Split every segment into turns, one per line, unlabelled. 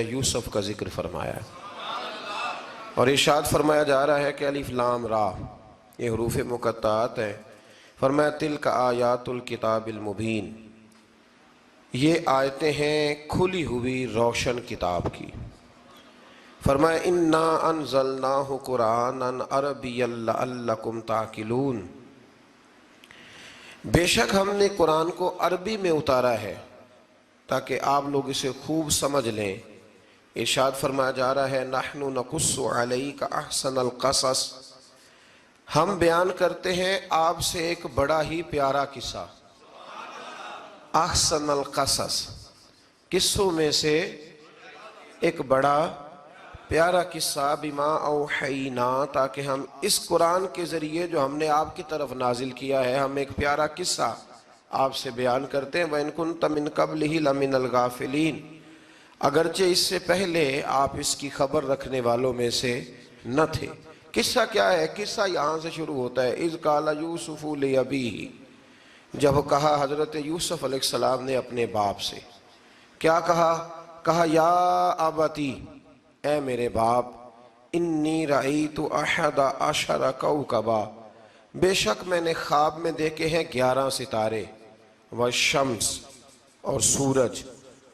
یوسف کا ذکر فرمایا ہے، اور ارشاد فرمایا جا رہا ہے کہ الف لام را یہ حروف مقطعات ہیں۔ فرمایا تلک آیات الکتاب المبین، یہ آیتیں ہیں کھلی ہوئی روشن کتاب کی۔ فرمایا انا انزلناہ قرآنا عربیا لعلکم تعقلون، بے شک ہم نے قرآن کو عربی میں اتارا ہے تاکہ آپ لوگ اسے خوب سمجھ لیں۔ ارشاد فرمایا جا رہا ہے نحن نقص علیک احسن القصص، ہم بیان کرتے ہیں آپ سے ایک بڑا ہی پیارا قصہ۔ احسن القصص، قصوں میں سے ایک بڑا پیارا قصہ، بما اوحینا، تاکہ ہم اس قرآن کے ذریعے جو ہم نے آپ کی طرف نازل کیا ہے، ہم ایک پیارا قصہ آپ سے بیان کرتے ہیں۔ وَإِن كُنتَ مِن قَبْلِهِ لَمِنَ الْغَافِلِينَ، اگرچہ اس سے پہلے آپ اس کی خبر رکھنے والوں میں سے نہ تھے۔ قصہ کیا ہے؟ قصہ یہاں سے شروع ہوتا ہے اذ قال یوسف لأبیہ، جب کہا حضرت یوسف علیہ السلام نے اپنے باپ سے، کیا کہا یا ابتی، اے میرے باپ، انی رأیت احد عشر کوکبا، بے شک میں نے خواب میں دیکھے ہیں 11 ستارے، والشمس اور سورج،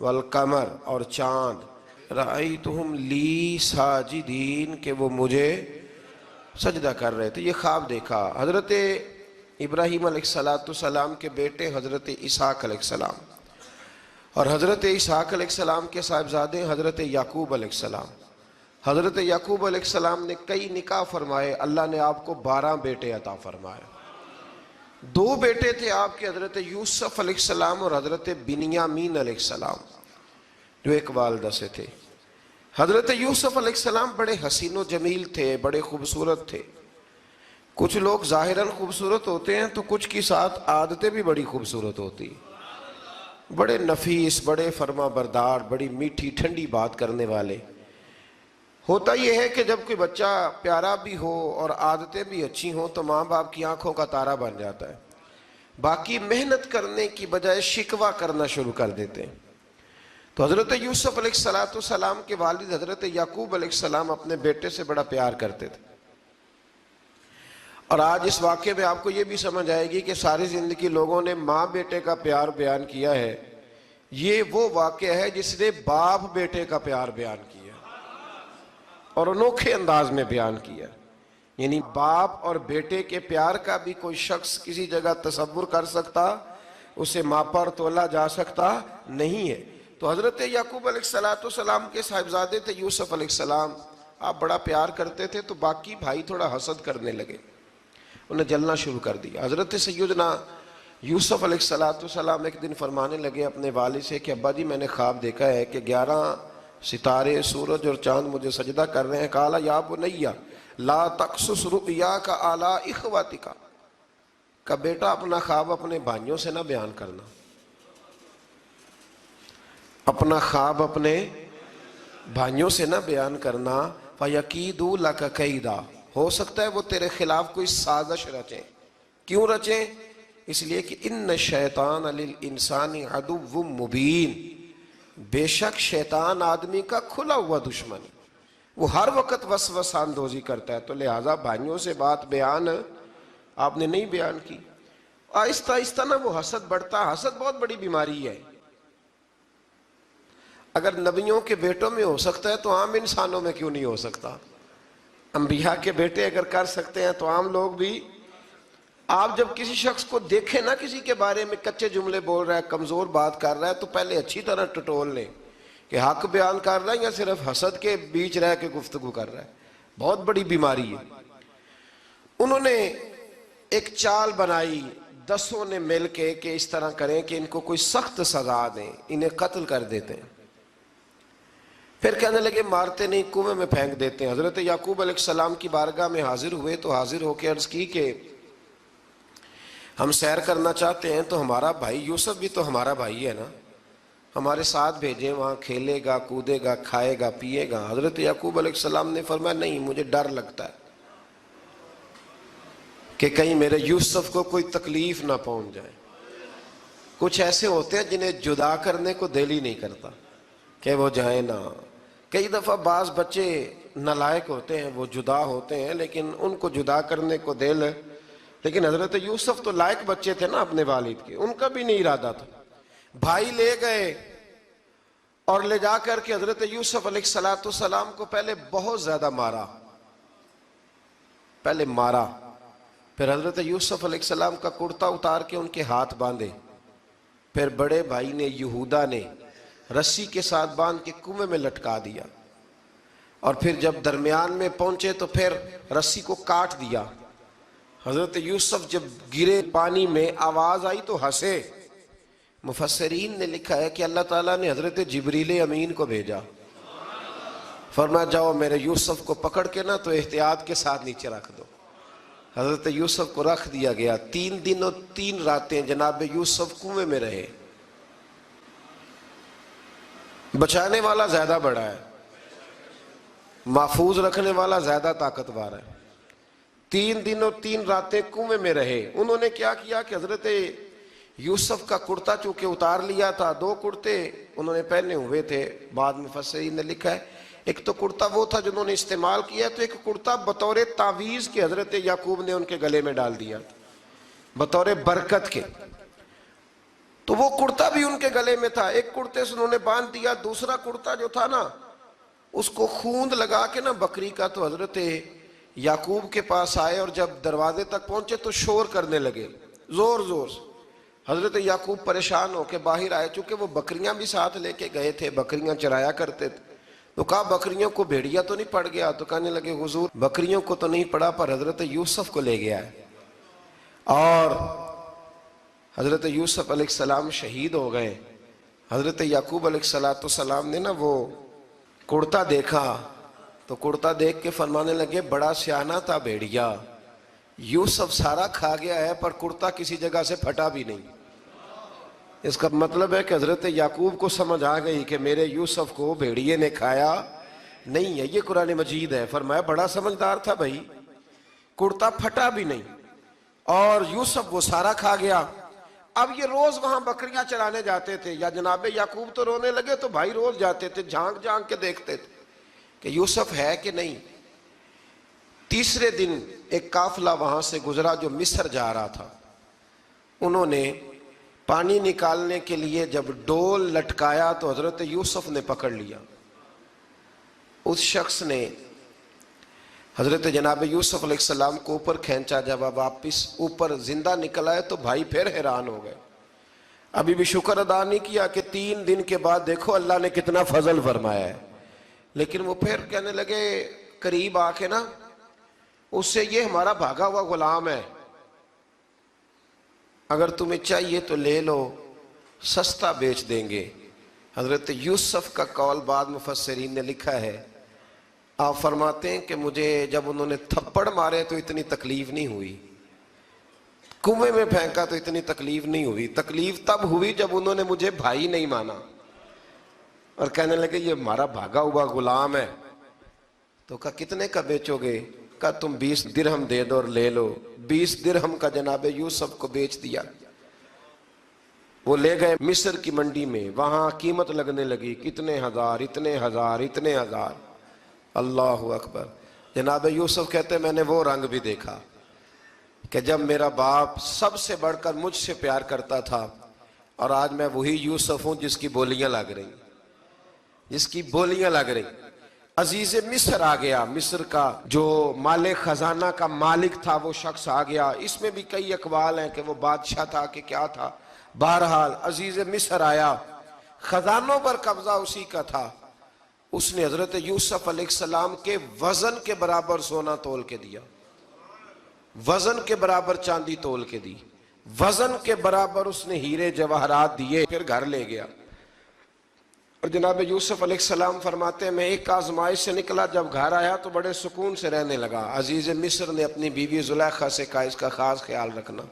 والقمر اور چاند، رأیتہم لی ساجدین، کہ وہ مجھے سجدہ کر رہے تھے۔ یہ خواب دیکھا حضرت ابراہیم علیہ السلام کے بیٹے حضرت اسحاق علیہ السلام، اور حضرت اسحاق علیہ السلام کے صاحبزادے حضرت یعقوب علیہ السلام۔ حضرت یعقوب علیہ السلام نے کئی نکاح فرمائے، اللہ نے آپ کو 12 بیٹے عطا فرمائے۔ 2 بیٹے تھے آپ کے، حضرت یوسف علیہ السلام اور حضرت بنیامین علیہ السلام، جو ایک والدہ سے تھے۔ حضرت یوسف علیہ السلام بڑے حسین و جمیل تھے، بڑے خوبصورت تھے۔ کچھ لوگ ظاہراً خوبصورت ہوتے ہیں تو کچھ کی ساتھ عادتیں بھی بڑی خوبصورت ہوتی، بڑے نفیس، بڑے فرما بردار، بڑی میٹھی ٹھنڈی بات کرنے والے۔ ہوتا یہ ہے کہ جب کوئی بچہ پیارا بھی ہو اور عادتیں بھی اچھی ہوں تو ماں باپ کی آنکھوں کا تارا بن جاتا ہے، باقی محنت کرنے کی بجائے شکوہ کرنا شروع کر دیتے ہیں۔ تو حضرت یوسف علیہ السلام کے والد حضرت یعقوب علیہ السلام اپنے بیٹے سے بڑا پیار کرتے تھے، اور آج اس واقعے میں آپ کو یہ بھی سمجھ آئے گی کہ ساری زندگی لوگوں نے ماں بیٹے کا پیار بیان کیا ہے، یہ وہ واقعہ ہے جس نے باپ بیٹے کا پیار بیان کیا اور انوکھے انداز میں بیان کیا۔ یعنی باپ اور بیٹے کے پیار کا بھی کوئی شخص کسی جگہ تصور کر سکتا، اسے ماپا اور تولا جا سکتا نہیں ہے۔ تو حضرت یعقوب علیہ السلام کے صاحبزادے تھے یوسف علیہ السلام، آپ بڑا پیار کرتے تھے، تو باقی بھائی تھوڑا حسد کرنے لگے، انہیں جلنا شروع کر دیا۔ حضرت سیدنا یوسف علیہ السلام ایک دن فرمانے لگے اپنے والد سے کہ ابا جی میں نے خواب دیکھا ہے کہ 11 ستارے، سورج اور چاند مجھے سجدہ کر رہے ہیں۔ قال یا بنی لا تقصص رؤیاک علی اخوتک، کہ بیٹا اپنا خواب اپنے بھائیوں سے نہ بیان کرنا، اپنا خواب اپنے بھائیوں سے نہ بیان کرنا، فَيَكِيدُوا لَكَ كَيْدًا، ہو سکتا ہے وہ تیرے خلاف کوئی سازش رچیں۔ کیوں رچیں؟ اس لیے کہ ان الشیطان للانسان عدو مبین، بے شک شیطان آدمی کا کھلا ہوا دشمن، وہ ہر وقت وسوسہ اندوزی کرتا ہے، تو لہٰذا بھائیوں سے بات بیان آپ نے نہیں بیان کی۔ آہستہ آہستہ نا وہ حسد بڑھتا، حسد بہت بڑی بیماری ہے۔ اگر نبیوں کے بیٹوں میں ہو سکتا ہے تو عام انسانوں میں کیوں نہیں ہو سکتا؟ انبیاء کے بیٹے اگر کر سکتے ہیں تو عام لوگ بھی۔ آپ جب کسی شخص کو دیکھیں نا کسی کے بارے میں کچے جملے بول رہا ہے، کمزور بات کر رہا ہے، تو پہلے اچھی طرح ٹٹول لیں کہ حق بیان کر رہا ہے یا صرف حسد کے بیچ رہ کے گفتگو کر رہا ہے۔ بہت بڑی بیماری ہے۔ انہوں نے ایک چال بنائی 10 نے مل کے کہ اس طرح کریں کہ ان کو کوئی سخت سزا دیں، انہیں قتل کر دیتے ہیں۔ پھر کہنے لگے مارتے نہیں، کنویں میں پھینک دیتے ہیں۔ حضرت یعقوب علیہ السلام کی بارگاہ میں حاضر ہوئے تو حاضر ہو کے عرض کی کہ ہم سیر کرنا چاہتے ہیں تو ہمارا بھائی یوسف بھی تو ہمارا بھائی ہے نا، ہمارے ساتھ بھیجیں، وہاں کھیلے گا، کودے گا، کھائے گا، پیے گا۔ حضرت یعقوب علیہ السلام نے فرمایا نہیں، مجھے ڈر لگتا ہے کہ کہیں میرے یوسف کو کوئی تکلیف نہ پہنچ جائے۔ کچھ ایسے ہوتے ہیں جنہیں جدا کرنے کو دل ہی نہیں کرتا کہ وہ جائیں نا، کئی دفعہ بعض بچے نالائق ہوتے ہیں، وہ جدا ہوتے ہیں، لیکن ان کو جدا کرنے کو دل، لیکن حضرت یوسف تو لائق بچے تھے نا اپنے والد کے، ان کا بھی نہیں ارادہ تھا۔ بھائی لے گئے اور لے جا کر کے حضرت یوسف علیہ السلام کو پہلے بہت زیادہ مارا، پھر حضرت یوسف علیہ السلام کا کرتا اتار کے ان کے ہاتھ باندھے، پھر بڑے بھائی نے یہودا نے رسی کے ساتھ باندھ کے کنویں میں لٹکا دیا، اور پھر جب درمیان میں پہنچے تو پھر رسی کو کاٹ دیا۔ حضرت یوسف جب گرے پانی میں آواز آئی تو ہنسے۔ مفسرین نے لکھا ہے کہ اللہ تعالیٰ نے حضرت جبریل امین کو بھیجا، فرمایا جاؤ میرے یوسف کو پکڑ کے نا تو احتیاط کے ساتھ نیچے رکھ دو۔ حضرت یوسف کو رکھ دیا گیا۔ 3 دن اور 3 راتیں جناب یوسف کنویں میں رہے۔ بچانے والا زیادہ بڑا ہے، محفوظ رکھنے والا زیادہ طاقتور ہے۔ 3 دن اور 3 راتیں کنویں میں رہے۔ انہوں نے کیا کیا کہ حضرت یوسف کا کرتا چونکہ اتار لیا تھا، 2 کرتے انہوں نے پہنے ہوئے تھے، بعد میں مفسرین نے لکھا ہے ایک تو کرتا وہ تھا جنہوں نے استعمال کیا، تو ایک کرتا بطور تعویذ کے حضرت یعقوب نے ان کے گلے میں ڈال دیا بطور برکت کے، تو وہ کرتا بھی ان کے گلے میں تھا۔ ایک کرتے سے انہوں نے باندھ دیا، دوسرا کرتا جو تھا نا اس کو خوند لگا کے نا بکری کا، تو حضرت یعقوب کے پاس آئے اور جب دروازے تک پہنچے تو شور کرنے لگے زور زور سے۔ حضرت یعقوب پریشان ہو کے باہر آئے، چونکہ وہ بکریاں بھی ساتھ لے کے گئے تھے، بکریاں چرایا کرتے تھے، تو کہا بکریوں کو بھیڑیا تو نہیں پڑ گیا؟ تو کہنے لگے حضور بکریوں کو تو نہیں پڑا، پر حضرت یوسف کو لے گیا ہے۔ اور حضرت یوسف علیہ السلام شہید ہو گئے۔ حضرت یعقوب علیہ السلام نے نا وہ کرتا دیکھا تو کرتا دیکھ کے فرمانے لگے بڑا سیانہ تھا بھیڑیا، یوسف سارا کھا گیا ہے پر کرتا کسی جگہ سے پھٹا بھی نہیں۔ اس کا مطلب ہے کہ حضرت یعقوب کو سمجھ آ گئی کہ میرے یوسف کو بھیڑیے نے کھایا نہیں ہے۔ یہ قرآن مجید ہے، فرمایا بڑا سمجھدار تھا بھائی، کرتا پھٹا بھی نہیں اور یوسف وہ سارا کھا گیا۔ اب یہ روز وہاں بکریاں چرانے جاتے تھے، یا جناب یعقوب تو رونے لگے تو بھائی روز جاتے تھے، جھانک جھانک کے دیکھتے تھے کہ یوسف ہے کہ نہیں۔ تیسرے دن ایک قافلہ وہاں سے گزرا جو مصر جا رہا تھا، انہوں نے پانی نکالنے کے لیے جب ڈول لٹکایا تو حضرت یوسف نے پکڑ لیا۔ اس شخص نے حضرت جناب یوسف علیہ السلام کو اوپر کھینچا، جب واپس اوپر زندہ نکل آئے تو بھائی پھر حیران ہو گئے، ابھی بھی شکر ادا نہیں کیا کہ 3 دن کے بعد دیکھو اللہ نے کتنا فضل فرمایا ہے۔ لیکن وہ پھر کہنے لگے قریب آ کے نا اس سے، یہ ہمارا بھاگا ہوا غلام ہے، اگر تمہیں چاہیے تو لے لو، سستا بیچ دیں گے۔ حضرت یوسف کا قول بعد مفسرین نے لکھا ہے، آپ فرماتے ہیں کہ مجھے جب انہوں نے تھپڑ مارے تو اتنی تکلیف نہیں ہوئی، کنویں میں پھینکا تو اتنی تکلیف نہیں ہوئی، تکلیف تب ہوئی جب انہوں نے مجھے بھائی نہیں مانا اور کہنے لگے یہ ہمارا بھاگا ہوا غلام ہے۔ تو کہا کتنے کا بیچو گے؟ کہا تم 20 درہم دے دو اور لے لو۔ 20 درہم کا جناب یوسف کو بیچ دیا۔ وہ لے گئے مصر کی منڈی میں، وہاں قیمت لگنے لگی، کتنے ہزار، اتنے ہزار، اتنے ہزار۔ اللہ اکبر۔ جناب یوسف کہتے میں نے وہ رنگ بھی دیکھا کہ جب میرا باپ سب سے بڑھ کر مجھ سے پیار کرتا تھا، اور آج میں وہی یوسف ہوں جس کی بولیاں لگ رہی، جس کی بولیاں لگ رہی۔ عزیز مصر آ گیا، مصر کا جو مال خزانہ کا مالک تھا وہ شخص آ گیا۔ اس میں بھی کئی اقوال ہیں کہ وہ بادشاہ تھا کہ کیا تھا، بہرحال عزیز مصر آیا، خزانوں پر قبضہ اسی کا تھا۔ اس نے حضرت یوسف علیہ السلام کے وزن کے برابر سونا تول کے دیا، وزن کے برابر چاندی تول کے دی، وزن کے برابر اس نے ہیرے جواہرات دیے، پھر گھر لے گیا۔ اور جناب یوسف علیہ السلام فرماتے ہیں میں ایک آزمائش سے نکلا، جب گھر آیا تو بڑے سکون سے رہنے لگا۔ عزیز مصر نے اپنی بیوی زلیخا سے کہا اس کا خاص خیال رکھنا۔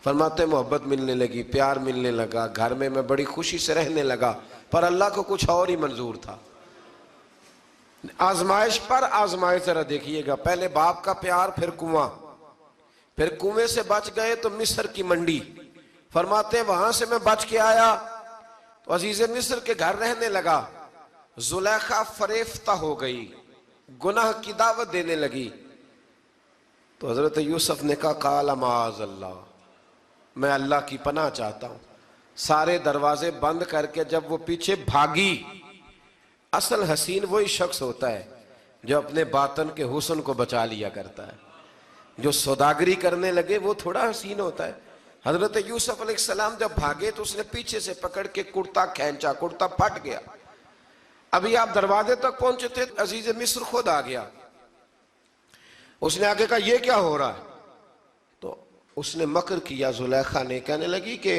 فرماتے ہیں محبت ملنے لگی، پیار ملنے لگا، گھر میں بڑی خوشی سے رہنے لگا، پر اللہ کو کچھ اور ہی منظور تھا۔ آزمائش پر آزمائش ذرا دیکھیے گا، پہلے باپ کا پیار، پھر کنواں، پھر کنویں سے بچ گئے تو مصر کی منڈی۔ فرماتے ہیں وہاں سے میں بچ کے آیا تو عزیز مصر کے گھر رہنے لگا، زلیخا فریفتہ ہو گئی، گناہ کی دعوت دینے لگی. تو حضرت یوسف نے کہا قال معاذ اللہ، میں اللہ کی پناہ چاہتا ہوں. سارے دروازے بند کر کے جب وہ پیچھے بھاگی، اصل حسین وہی شخص ہوتا ہے جو اپنے باطن کے حسن کو بچا لیا کرتا ہے. جو سوداگری کرنے لگے وہ تھوڑا حسین ہوتا ہے. حضرت یوسف علیہ السلام جب بھاگے تو اس نے پیچھے سے پکڑ کے کرتا کھینچا، کرتا پھٹ گیا. ابھی آپ دروازے تک پہنچے تھے، عزیز مصر خود آ گیا. اس نے آگے کہا یہ کیا ہو رہا ہے؟ تو اس نے مکر کیا، زلیخا نے، کہنے لگی کہ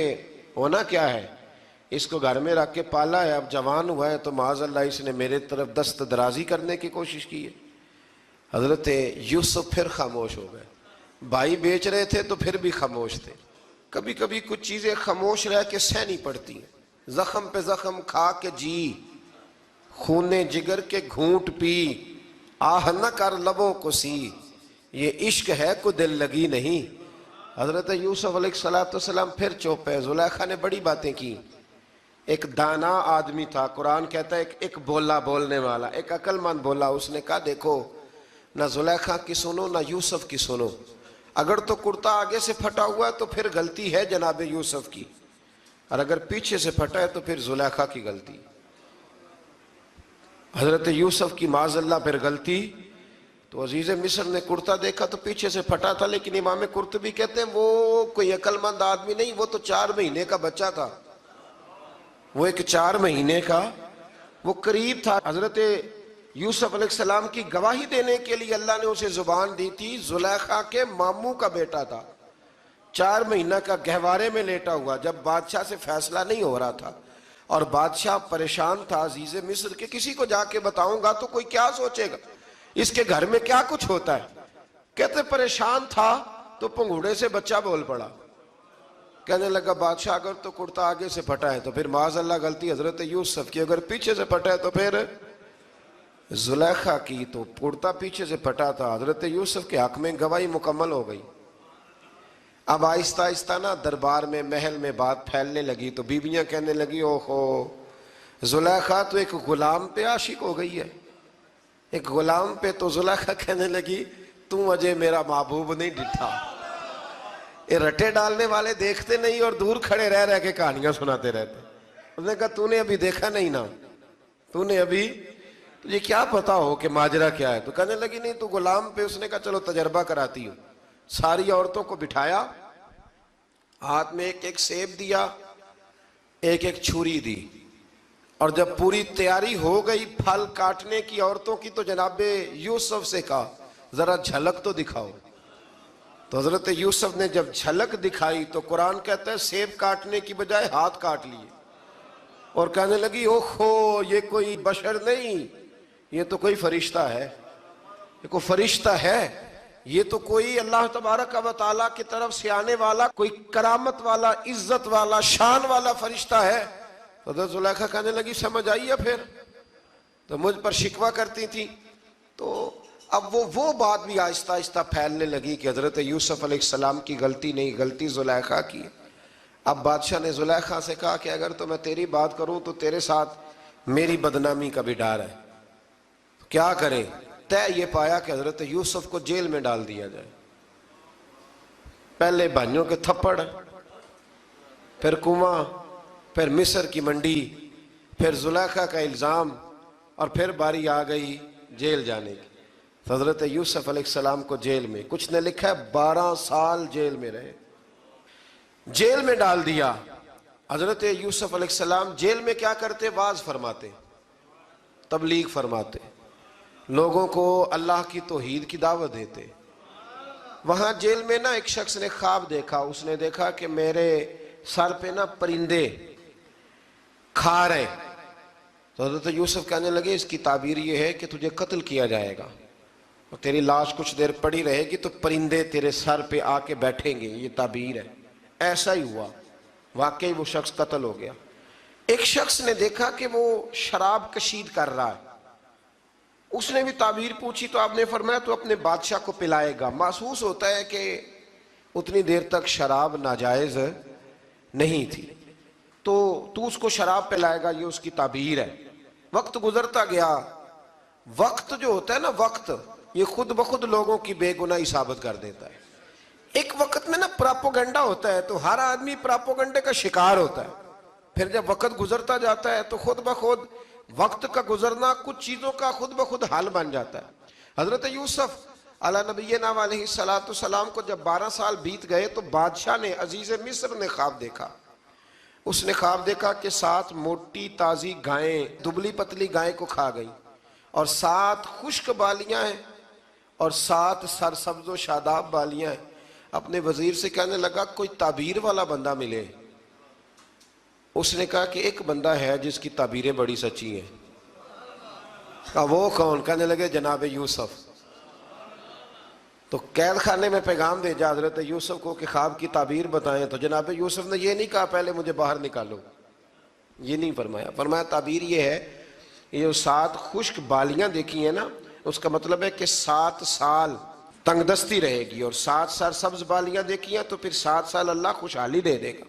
ہونا کیا ہے، اس کو گھر میں رکھ کے پالا ہے، اب جوان ہوا ہے تو معاذ اللہ اس نے میرے طرف دست درازی کرنے کی کوشش کی ہے. حضرت یوسف پھر خاموش ہو گئے. بھائی بیچ رہے تھے تو پھر بھی خاموش تھے. کبھی کبھی کچھ چیزیں خاموش رہ کے سہنی پڑتی ہیں. زخم پہ زخم کھا کے جی، خون جگر کے گھونٹ پی، آہ نہ کر لبوں کو سی، یہ عشق ہے کو دل لگی نہیں. حضرت یوسف علیہ السلام پھر چپ ہے. زلیخا نے بڑی باتیں کی. ایک دانا آدمی تھا، قرآن کہتا ہے ایک بولا بولنے والا، ایک عقل مند بولا. اس نے کہا دیکھو، نہ زلیخا کی سنو نہ یوسف کی سنو. اگر تو کرتا آگے سے پھٹا ہوا ہے تو پھر غلطی ہے جناب یوسف کی، اور اگر پیچھے سے پھٹا ہے تو پھر زلیخا کی غلطی. حضرت یوسف کی معاذ اللہ پھر غلطی. تو عزیز مصر نے کرتا دیکھا تو پیچھے سے پھٹا تھا، لیکن امام قرطبی کہتے ہیں وہ کوئی عقل مند آدمی نہیں، وہ تو 4 مہینے کا بچہ تھا. وہ ایک 4 مہینے کا وہ قریب تھا. حضرت یوسف علیہ السلام کی گواہی دینے کے لیے اللہ نے اسے زبان دی تھی. زلیخا کے ماموں کا بیٹا تھا، 4 مہینہ کا گہوارے میں لیٹا ہوا، جب بادشاہ سے فیصلہ نہیں ہو رہا تھا اور بادشاہ پریشان تھا عزیز مصر کہ کسی کو جا کے بتاؤں گا تو کوئی کیا سوچے گا، اس کے گھر میں کیا کچھ ہوتا ہے. کہتے پریشان تھا تو پنگوڑے سے بچہ بول پڑا. کہنے لگا بادشاہ اگر تو کرتا آگے سے پھٹا ہے تو پھر معاذ اللہ غلطی حضرت یوسف کی، اگر پیچھے سے پھٹا ہے تو پھر زلیخا کی. تو کرتا پیچھے سے پھٹا تھا. حضرت یوسف کے حق میں گواہی مکمل ہو گئی. اب آہستہ آہستہ نا دربار میں، محل میں بات پھیلنے لگی. تو بیویاں کہنے لگی اوہو، زلیخا تو ایک غلام پہ عاشق ہو گئی ہے، ایک غلام پہ. تو زلیخا کہنے لگی تم اجے میرا محبوب نہیں ڈٹھا. یہ رٹے ڈالنے والے دیکھتے نہیں اور دور کھڑے رہ کے کہانیاں سناتے رہتے. اس نے کہا تو نے ابھی دیکھا نہیں نا، تو نے ابھی، تجھے کیا پتا ہو کہ ماجرا کیا ہے. تو کہنے لگی نہیں تو غلام پہ. اس نے کہا چلو تجربہ کراتی ہوں. ساری عورتوں کو بٹھایا، ہاتھ میں ایک ایک سیب دیا، ایک ایک چھری دی، اور جب پوری تیاری ہو گئی پھل کاٹنے کی عورتوں کی تو جناب یوسف سے کہا ذرا جھلک تو دکھاؤ. تو حضرت یوسف نے جب جھلک دکھائی تو قرآن کہتا ہے سیب کاٹنے کی بجائے ہاتھ کاٹ لیے، اور کہنے لگی اوہو یہ کوئی بشر نہیں، یہ تو کوئی فرشتہ ہے، یہ کوئی فرشتہ ہے، یہ تو کوئی اللہ تبارک و تعالیٰ کی طرف سے آنے والا کوئی کرامت والا، عزت والا، شان والا فرشتہ ہے. حضرت زلیخا کہنے لگی سمجھ آئی ہے پھر تو مجھ پر شکوہ کرتی تھی. تو اب وہ بات بھی آہستہ آہستہ پھیلنے لگی کہ حضرت یوسف علیہ السلام کی غلطی نہیں، غلطی زلیخا کی. اب بادشاہ نے زلیخا سے کہا کہ اگر تو میں تیری بات کروں تو تیرے ساتھ میری بدنامی کا بھی ڈر ہے، کیا کرے. طے یہ پایا کہ حضرت یوسف کو جیل میں ڈال دیا جائے. پہلے بھائیوں کے تھپڑ، پھر کنواں، پھر مصر کی منڈی، پھر زلیخا کا الزام، اور پھر باری آ گئی جیل جانے کی. حضرت یوسف علیہ السلام کو جیل میں، کچھ نے لکھا ہے 12 سال جیل میں رہے، جیل میں ڈال دیا. حضرت یوسف علیہ السلام جیل میں کیا کرتے؟ واعظ فرماتے، تبلیغ فرماتے، لوگوں کو اللہ کی توحید کی دعوت دیتے. وہاں جیل میں نا ایک شخص نے خواب دیکھا. اس نے دیکھا کہ میرے سر پہ نا پرندے کھا رہے. تو حضرت یوسف کہنے لگے اس کی تعبیر یہ ہے کہ تجھے قتل کیا جائے گا اور تیری لاش کچھ دیر پڑی رہے گی تو پرندے تیرے سر پہ آ کے بیٹھیں گے، یہ تعبیر ہے. ایسا ہی ہوا، واقعی وہ شخص قتل ہو گیا. ایک شخص نے دیکھا کہ وہ شراب کشید کر رہا ہے. اس نے بھی تعبیر پوچھی تو آپ نے فرمایا تو اپنے بادشاہ کو پلائے گا. محسوس ہوتا ہے کہ اتنی دیر تک شراب ناجائز نہیں تھی، تو اس کو شراب پلائے گا، یہ اس کی تعبیر ہے. وقت گزرتا گیا. وقت جو ہوتا ہے نا، وقت یہ خود بخود لوگوں کی بے گناہی ثابت کر دیتا ہے. ایک وقت میں نا پراپوگنڈا ہوتا ہے تو ہر آدمی پراپوگنڈے کا شکار ہوتا ہے. پھر جب وقت گزرتا جاتا ہے تو خود بخود وقت کا گزرنا کچھ چیزوں کا خود بخود حل بن جاتا ہے. حضرت یوسف علی نبینا علیہ السلام کو جب 12 سال بیت گئے تو بادشاہ نے، عزیز مصر نے خواب دیکھا. اس نے خواب دیکھا کہ 7 موٹی تازی گائیں دبلی پتلی گائیں کو کھا گئی، اور 7 خشک بالیاں ہیں اور 7 سرسبز و شاداب بالیاں ہیں. اپنے وزیر سے کہنے لگا کوئی تعبیر والا بندہ ملے. اس نے کہا کہ ایک بندہ ہے جس کی تعبیریں بڑی سچی ہیں. کہا وہ کون؟ کہنے لگے جناب یوسف. تو قید خانے میں پیغام بھیجا حضرت یوسف کو کہ خواب کی تعبیر بتائیں. تو جناب یوسف نے یہ نہیں کہا پہلے مجھے باہر نکالو، یہ نہیں فرمایا. فرمایا تعبیر یہ ہے، یہ جو 7 خشک بالیاں دیکھی ہیں نا، اس کا مطلب ہے کہ 7 سال تنگ دستی رہے گی، اور 7 سرسبز بالیاں دیکھی ہیں تو پھر 7 سال اللہ خوشحالی دے دے گا.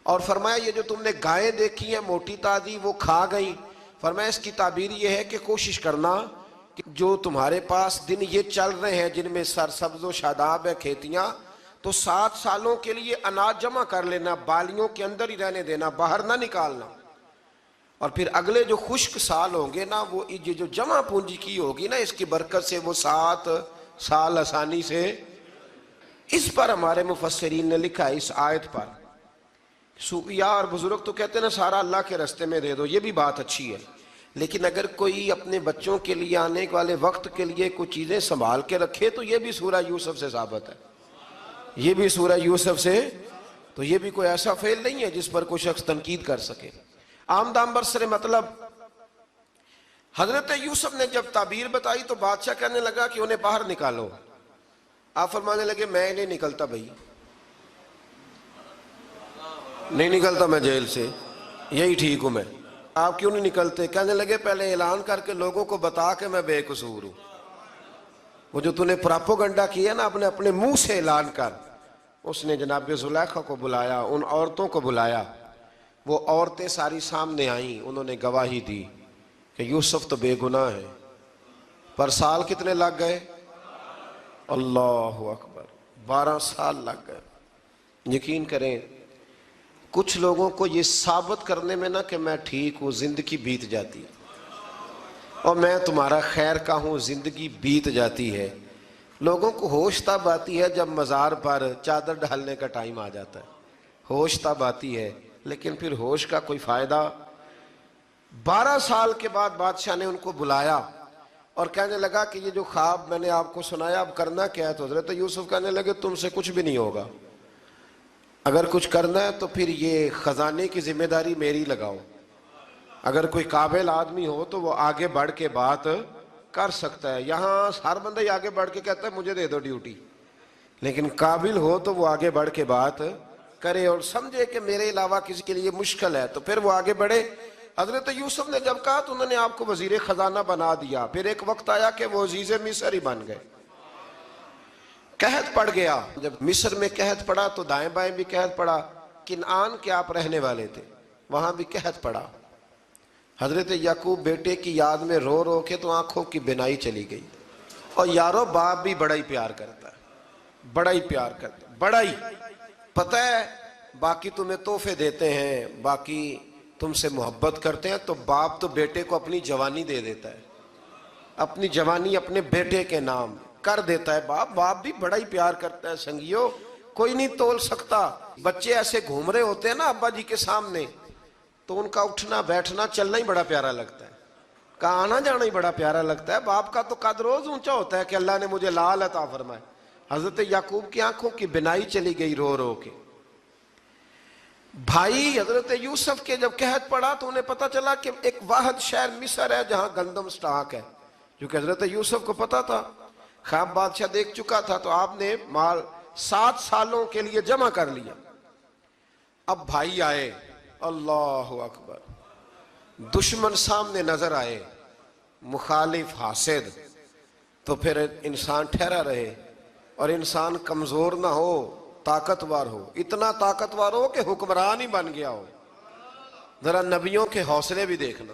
اور فرمایا یہ جو تم نے گائیں دیکھی ہیں موٹی تازی وہ کھا گئیں، فرمایا اس کی تعبیر یہ ہے کہ کوشش کرنا کہ جو تمہارے پاس دن یہ چل رہے ہیں جن میں سرسبز و شاداب ہے کھیتیاں، تو 7 سالوں کے لیے اناج جمع کر لینا، بالیوں کے اندر ہی رہنے دینا، باہر نہ نکالنا. اور پھر اگلے جو خشک سال ہوں گے نا، وہ یہ جو جمع پونجی کی ہوگی نا، اس کی برکت سے وہ 7 سال آسانی سے. اس پر ہمارے مفسرین نے لکھا ہے، اس آیت پر صوفیاء اور بزرگ تو کہتے ہیں نا سارا اللہ کے راستے میں دے دو، یہ بھی بات اچھی ہے، لیکن اگر کوئی اپنے بچوں کے لیے آنے والے وقت کے لیے کوئی چیزیں سنبھال کے رکھے تو یہ بھی سورہ یوسف سے ثابت ہے. یہ بھی سورہ یوسف سے، تو یہ بھی کوئی ایسا فعل نہیں ہے جس پر کوئی شخص تنقید کر سکے. آمدام برسر مطلب حضرت یوسف نے جب تعبیر بتائی تو بادشاہ کہنے لگا کہ انہیں باہر نکالو. آپ فرمانے لگے میں نہیں نکلتا بھائی، نہیں نکلتا میں جیل سے، یہی ٹھیک ہوں میں. آپ کیوں نہیں نکلتے؟ کہنے لگے پہلے اعلان کر کے لوگوں کو بتا کہ میں بے قصور ہوں. وہ جو تو نے پراپوگنڈا کیا نا اپنے منہ سے اعلان کر. اس نے جناب زلیخا کو بلایا، ان عورتوں کو بلایا. وہ عورتیں ساری سامنے آئیں، انہوں نے گواہی دی کہ یوسف تو بے گناہ ہے. پر سال کتنے لگ گئے؟ اللہ اکبر، 12 سال لگ گئے. یقین کریں کچھ لوگوں کو یہ ثابت کرنے میں نا کہ میں ٹھیک ہوں زندگی بیت جاتی ہے، اور میں تمہارا خیر کا ہوں زندگی بیت جاتی ہے. لوگوں کو ہوش تب آتی ہے جب مزار پر چادر ڈالنے کا ٹائم آ جاتا ہے، ہوش تب آتی ہے، لیکن پھر ہوش کا کوئی فائدہ. 12 سال کے بعد بادشاہ نے ان کو بلایا اور کہنے لگا کہ یہ جو خواب میں نے آپ کو سنایا اب کرنا کیا ہے؟ تو حضرت یوسف کہنے لگے تم سے کچھ بھی نہیں ہوگا، اگر کچھ کرنا ہے تو پھر یہ خزانے کی ذمہ داری میری لگاؤ. اگر کوئی قابل آدمی ہو تو وہ آگے بڑھ کے بات کر سکتا ہے. یہاں ہر بندہ ہی آگے بڑھ کے کہتا ہے مجھے دے دو ڈیوٹی، لیکن قابل ہو تو وہ آگے بڑھ کے بات کرے اور سمجھے کہ میرے علاوہ کسی کے لیے مشکل ہے تو پھر وہ آگے بڑھے. حضرت یوسف نے جب کہا تو انہوں نے آپ کو وزیر خزانہ بنا دیا. پھر ایک وقت آیا کہ وہ عزیز مصر ہی بن گئے. قحط پڑ گیا، جب مصر میں قحط پڑا تو دائیں بائیں بھی قحط پڑا. کنعان کے آپ رہنے والے تھے، وہاں بھی قحط پڑا. حضرت یعقوب بیٹے کی یاد میں رو رو کے تو آنکھوں کی بینائی چلی گئی. اور یارو باپ بھی بڑا ہی پیار کرتا ہے، بڑا ہی پیار کرتا ہے، بڑا ہی. پتہ ہے باقی تمہیں تحفے دیتے ہیں، باقی تم سے محبت کرتے ہیں، تو باپ تو بیٹے کو اپنی جوانی دے دیتا ہے، اپنی جوانی اپنے بیٹے کے نام کر دیتا ہے. باپ بھی بڑا ہی پیار کرتا ہے. سنگیو کوئی نہیں تول سکتا. بچے ایسے گھوم رہے ہوتے ہیں نا ابا جی کے سامنے تو ان کا اٹھنا بیٹھنا چلنا ہی بڑا پیارا لگتا ہے، کا آنا جانا ہی بڑا پیارا لگتا ہے. باپ کا تو قد روز اونچا ہوتا ہے کہ اللہ نے مجھے لال عطا فرمائے. حضرت یعقوب کی آنکھوں کی بینائی چلی گئی رو رو کے. بھائی حضرت یوسف کے جب قحط پڑا تو انہیں پتا چلا کہ ایک واحد شہر مصر ہے جہاں گندم سٹاک ہے، کیونکہ حضرت یوسف کو پتا تھا، خواب بادشاہ دیکھ چکا تھا. تو آپ نے مال 7 سالوں کے لیے جمع کر لیا. اب بھائی آئے، اللہ اکبر، دشمن سامنے نظر آئے، مخالف حاسد، تو پھر انسان ٹھہرا رہے اور انسان کمزور نہ ہو، طاقتور ہو. اتنا طاقتور ہو کہ حکمران ہی بن گیا ہو. ذرا نبیوں کے حوصلے بھی دیکھنا.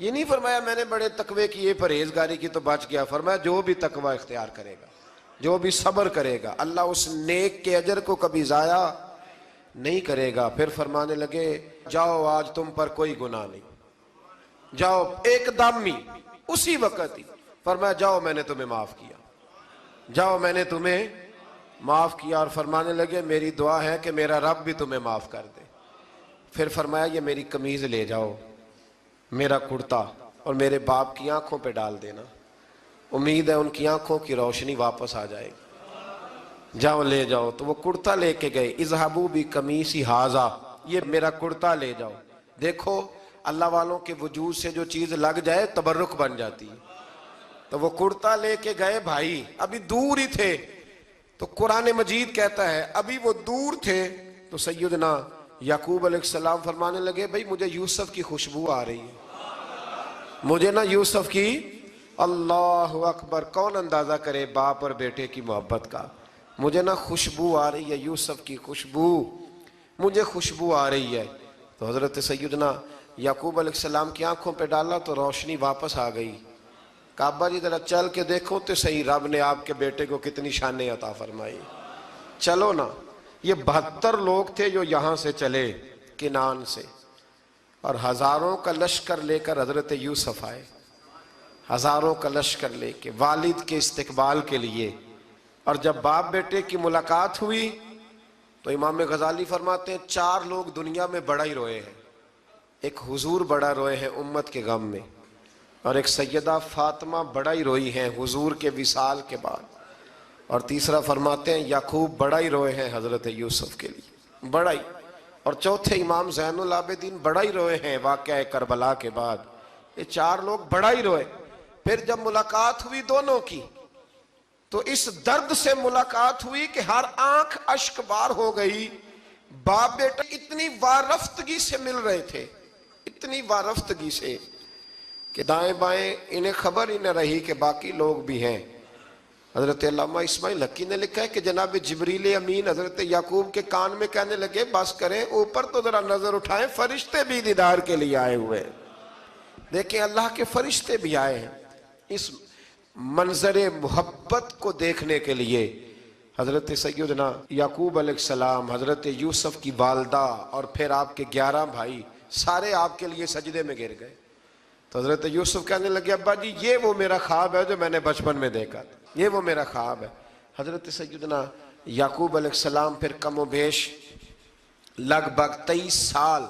یہ نہیں فرمایا میں نے بڑے تقوی کی یہ پرہیزگاری کی تو بچ گیا، فرمایا جو بھی تقوی اختیار کرے گا، جو بھی صبر کرے گا، اللہ اس نیک کے اجر کو کبھی ضائع نہیں کرے گا۔ پھر فرمانے لگے جاؤ آج تم پر کوئی گناہ نہیں، جاؤ ایک دم ہی اسی وقت ہی فرمایا جاؤ میں نے تمہیں معاف کیا، جاؤ میں نے تمہیں معاف کیا۔ اور فرمانے لگے میری دعا ہے کہ میرا رب بھی تمہیں معاف کر دے۔ پھر فرمایا یہ میری قمیض لے جاؤ، میرا کرتا، اور میرے باپ کی آنکھوں پہ ڈال دینا، امید ہے ان کی آنکھوں کی روشنی واپس آ جائے گی، جاؤ لے جاؤ۔ تو وہ کرتا لے کے گئے، اذهبوا بقمیصی ھذا، یہ میرا کرتا لے جاؤ۔ دیکھو اللہ والوں کے وجود سے جو چیز لگ جائے تبرک بن جاتی ہے۔ تو وہ کرتا لے کے گئے بھائی، ابھی دور ہی تھے، تو قرآن مجید کہتا ہے ابھی وہ دور تھے تو سیدنا یعقوب علیہ السلام فرمانے لگے بھئی مجھے یوسف کی خوشبو آ رہی ہے، مجھے نا یوسف کی، اللہ اکبر، کون اندازہ کرے باپ اور بیٹے کی محبت کا، مجھے نا خوشبو آ رہی ہے، یوسف کی خوشبو، مجھے خوشبو آ رہی ہے۔ تو حضرت سیدنا یعقوب علیہ السلام کی آنکھوں پہ ڈالا تو روشنی واپس آ گئی۔ کعبہ جی ذرا چل کے دیکھو تو صحیح رب نے آپ کے بیٹے کو کتنی شانیں عطا فرمائی۔ چلو نا، یہ 72 لوگ تھے جو یہاں سے چلے کنعان سے، اور ہزاروں کا لشکر لے کر حضرت یوسف آئے، ہزاروں کا لشکر لے کے والد کے استقبال کے لیے۔ اور جب باپ بیٹے کی ملاقات ہوئی تو امام غزالی فرماتے ہیں 4 لوگ دنیا میں بڑا ہی روئے ہیں، ایک حضور بڑا روئے ہیں امت کے غم میں، اور ایک سیدہ فاطمہ بڑا ہی روئی ہیں حضور کے وصال کے بعد، اور تیسرا فرماتے ہیں یعقوب بڑا ہی روئے ہیں حضرت یوسف کے لیے، بڑا ہی، اور چوتھے امام زین العابدین بڑا ہی روئے ہیں واقعہ کربلا کے بعد۔ یہ 4 لوگ بڑا ہی روئے۔ پھر جب ملاقات ہوئی دونوں کی تو اس درد سے ملاقات ہوئی کہ ہر آنکھ اشک بار ہو گئی۔ باپ بیٹا اتنی وارفتگی سے مل رہے تھے، اتنی وارفتگی سے کہ دائیں بائیں انہیں خبر ہی نہ رہی کہ باقی لوگ بھی ہیں۔ حضرت علامہ اسماعیل حقی نے لکھا ہے کہ جناب جبریل امین حضرت یعقوب کے کان میں کہنے لگے بس کریں، اوپر تو ذرا نظر اٹھائیں، فرشتے بھی دیدار کے لیے آئے ہوئے ہیں، دیکھیں اللہ کے فرشتے بھی آئے ہیں اس منظر محبت کو دیکھنے کے لیے۔ حضرت سیدنا یعقوب علیہ السلام، حضرت یوسف کی والدہ، اور پھر آپ کے 11 بھائی سارے آپ کے لیے سجدے میں گر گئے۔ تو حضرت یوسف کہنے لگے ابا جی یہ وہ میرا خواب ہے جو میں نے بچپن میں دیکھا تھا، یہ وہ میرا خواب ہے۔ حضرت سیدنا یعقوب علیہ السلام پھر کم و بیش لگ بھگ 23 سال،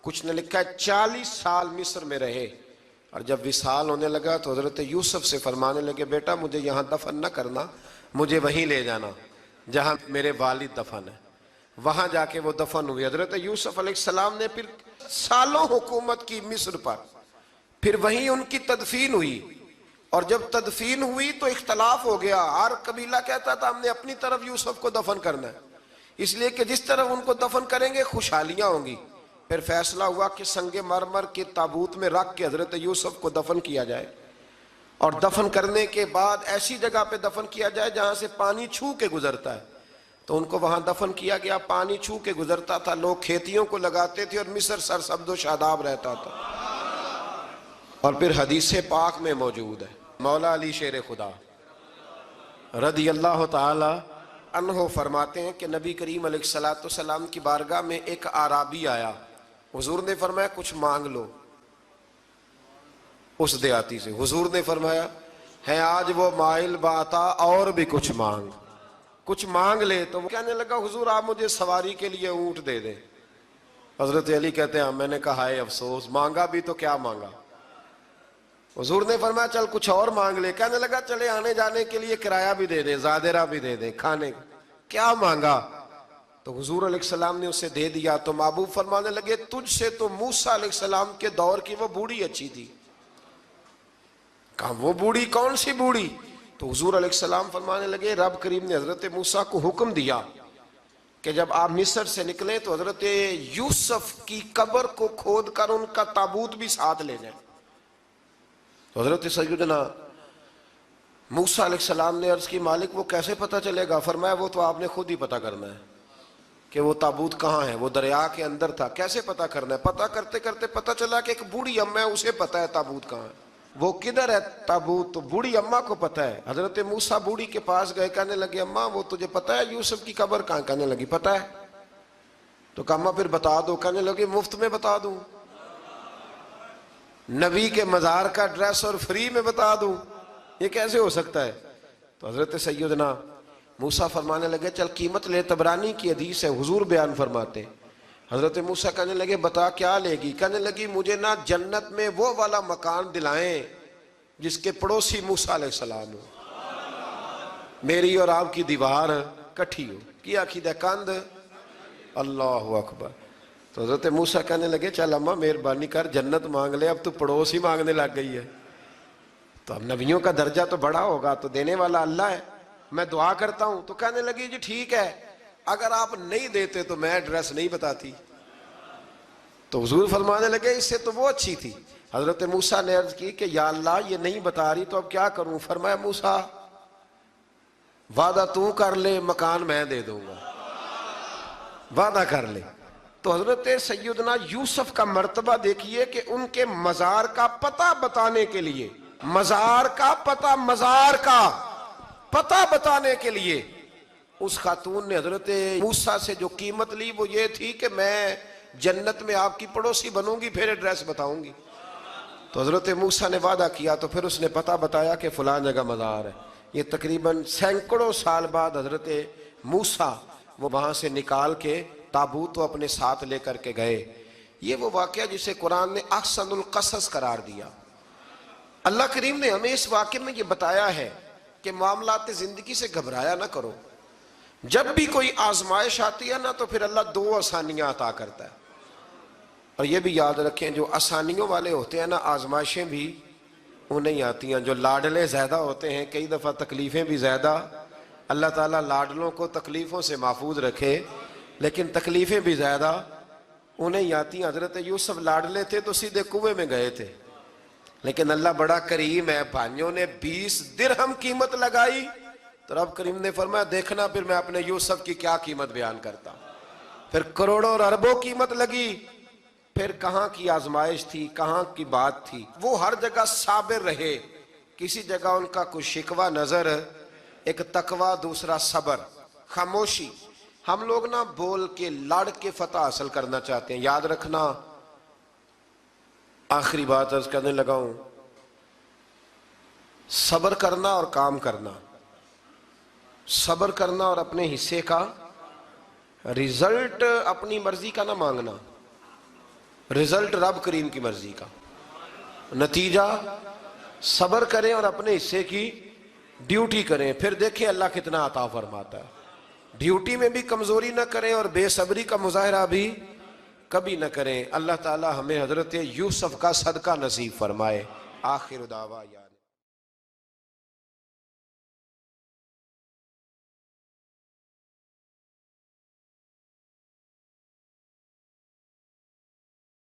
کچھ نے لکھا ہے 40 سال مصر میں رہے، اور جب وصال ہونے لگا تو حضرت یوسف سے فرمانے لگے بیٹا مجھے یہاں دفن نہ کرنا، مجھے وہیں لے جانا جہاں میرے والد دفن ہے۔ وہاں جا کے وہ دفن ہوئے۔ حضرت یوسف علیہ السلام نے پھر سالوں حکومت کی مصر پر، پھر وہیں ان کی تدفین ہوئی، اور جب تدفین ہوئی تو اختلاف ہو گیا، ہر قبیلہ کہتا تھا ہم نے اپنی طرف یوسف کو دفن کرنا ہے، اس لیے کہ جس طرف ان کو دفن کریں گے خوشحالیاں ہوں گی۔ پھر فیصلہ ہوا کہ سنگ مرمر کے تابوت میں رکھ کے حضرت یوسف کو دفن کیا جائے، اور دفن کرنے کے بعد ایسی جگہ پہ دفن کیا جائے جہاں سے پانی چھو کے گزرتا ہے۔ تو ان کو وہاں دفن کیا گیا، پانی چھو کے گزرتا تھا، لوگ کھیتیوں کو لگاتے تھے، اور مصر سرسبز و شاداب رہتا تھا۔ اور پھر حدیث پاک میں موجود ہے، مولا علی شیر خدا رضی اللہ تعالی عنہ فرماتے ہیں کہ نبی کریم علیہ السلام کی بارگاہ میں ایک اعرابی آیا، حضور نے فرمایا کچھ مانگ لو اس دیہاتی سے۔ حضور نے فرمایا ہے آج وہ مائل باتا، اور بھی کچھ مانگ لے۔ تو وہ کہنے لگا حضور آپ مجھے سواری کے لیے اونٹ دے دیں۔ حضرت علی کہتے ہیں میں نے کہا ہے افسوس، مانگا بھی تو کیا مانگا۔ حضور نے فرمایا چل کچھ اور مانگ لے۔ کہنے لگا چلے آنے جانے کے لیے کرایہ بھی دے دیں، زادرہ بھی دے دیں، کھانے کیا مانگا؟ تو حضور علیہ السلام نے اسے دے دیا۔ تو محبوب فرمانے لگے تجھ سے تو موسیٰ علیہ السلام کے دور کی وہ بوڑھی اچھی تھی۔ کہا وہ بوڑھی کون سی بوڑھی؟ تو حضور علیہ السلام فرمانے لگے رب کریم نے حضرت موسیٰ کو حکم دیا کہ جب آپ مصر سے نکلیں تو حضرت یوسف کی قبر کو کھود کر ان کا تابوت بھی ساتھ لے جائیں۔ تو حضرت سیدنا موسیٰ علیہ السلام نے عرض کی مالک وہ کیسے پتہ چلے گا؟ فرمایا وہ تو آپ نے خود ہی پتہ کرنا ہے، کہ وہ تابوت کہاں ہے، وہ دریا کے اندر تھا، کیسے پتہ کرنا ہے؟ پتہ کرتے کرتے پتہ چلا کہ ایک بوڑھی اماں ہے، اسے پتہ ہے تابوت کہاں ہے، وہ کدھر ہے تابوت، تو بوڑھی اماں کو پتہ ہے۔ حضرت موسیٰ بوڑھی کے پاس گئے، کہنے لگے اماں وہ تجھے پتہ ہے یوسف کی قبر کہاں؟ کہنے لگی پتہ ہے۔ تو کہا اماں پھر بتا دو، کہنے لگے مفت میں بتا دوں، نبی کے مزار کا ایڈریس اور فری میں بتا دوں، یہ کیسے ہو سکتا ہے؟ تو حضرت سیدنا موسیٰ فرمانے لگے چل قیمت لے، طبرانی کی حدیث ہے، حضور بیان فرماتے۔ حضرت موسیٰ کہنے لگے بتا کیا لے گی؟ کہنے لگی مجھے نا جنت میں وہ والا مکان دلائیں جس کے پڑوسی موسیٰ علیہ السلام ہو، میری اور آپ کی دیوار کٹھی ہو، کیا عقیدہ کند، اللہ اکبر۔ تو حضرت موسیٰ کہنے لگے چل اماں مہربانی کر جنت مانگ لے، اب تو پڑوس ہی مانگنے لگ گئی ہے، تو اب نبیوں کا درجہ تو بڑا ہوگا، تو دینے والا اللہ ہے، میں دعا کرتا ہوں۔ تو کہنے لگی جی ٹھیک ہے، اگر آپ نہیں دیتے تو میں ایڈریس نہیں بتاتی۔ تو حضور فرمانے لگے اس سے تو وہ اچھی تھی۔ حضرت موسیٰ نے عرض کی کہ یا اللہ یہ نہیں بتا رہی تو اب کیا کروں؟ فرمایا موسیٰ وعدہ تو کر لے، مکان میں دے دوں گا، وعدہ کر لے۔ تو حضرت سیدنا یوسف کا مرتبہ دیکھیے کہ ان کے مزار کا پتہ بتانے کے لیے، مزار کا پتہ بتانے کے لیے اس خاتون نے حضرت موسیٰ سے جو قیمت لی وہ یہ تھی کہ میں جنت میں آپ کی پڑوسی بنوں گی پھر ایڈریس بتاؤں گی۔ تو حضرت موسیٰ نے وعدہ کیا، تو پھر اس نے پتہ بتایا کہ فلاں جگہ مزار ہے۔ یہ تقریباً سینکڑوں سال بعد حضرت موسیٰ وہ وہاں سے نکال کے تابوت کو اپنے ساتھ لے کر کے گئے۔ یہ وہ واقعہ جسے قرآن نے احسن القصص قرار دیا۔ اللہ کریم نے ہمیں اس واقعے میں یہ بتایا ہے کہ معاملات زندگی سے گھبرایا نہ کرو، جب بھی کوئی آزمائش آتی ہے نا تو پھر اللہ دو آسانیاں عطا کرتا ہے، اور یہ بھی یاد رکھیں جو آسانیوں والے ہوتے ہیں نا آزمائشیں بھی انہیں آتی ہیں، جو لاڈلے زیادہ ہوتے ہیں کئی دفعہ تکلیفیں بھی زیادہ۔ اللہ تعالیٰ لاڈلوں کو تکلیفوں سے محفوظ رکھے، لیکن تکلیفیں بھی زیادہ انہیں آتی ہیں۔ حضرت یوسف لاڈلے تھے تو سیدھے کنویں میں گئے تھے، لیکن اللہ بڑا کریم ہے، بھائیوں نے 20 درہم قیمت لگائی تو رب کریم نے فرمایا دیکھنا پھر میں اپنے یوسف کی کیا قیمت بیان کرتا ہوں۔ پھر کروڑوں اور اربوں قیمت لگی، پھر کہاں کی آزمائش تھی، کہاں کی بات تھی، وہ ہر جگہ صابر رہے، کسی جگہ ان کا کوئی شکوہ نظر، ایک تقوی، دوسرا صبر، خاموشی۔ ہم لوگ نا بول کے لڑ کے فتح حاصل کرنا چاہتے ہیں، یاد رکھنا۔ آخری بات عرض کرنے لگا ہوں، صبر کرنا اور کام کرنا، صبر کرنا اور اپنے حصے کا رزلٹ اپنی مرضی کا نہ مانگنا، رزلٹ رب کریم کی مرضی کا، نتیجہ صبر کریں اور اپنے حصے کی ڈیوٹی کریں، پھر دیکھیں اللہ کتنا عطا فرماتا ہے۔ ڈیوٹی میں بھی کمزوری نہ کریں اور بے صبری کا مظاہرہ بھی کبھی نہ کریں۔ اللہ تعالی ہمیں حضرت یوسف کا صدقہ نصیب فرمائے۔ آخر دعویٰ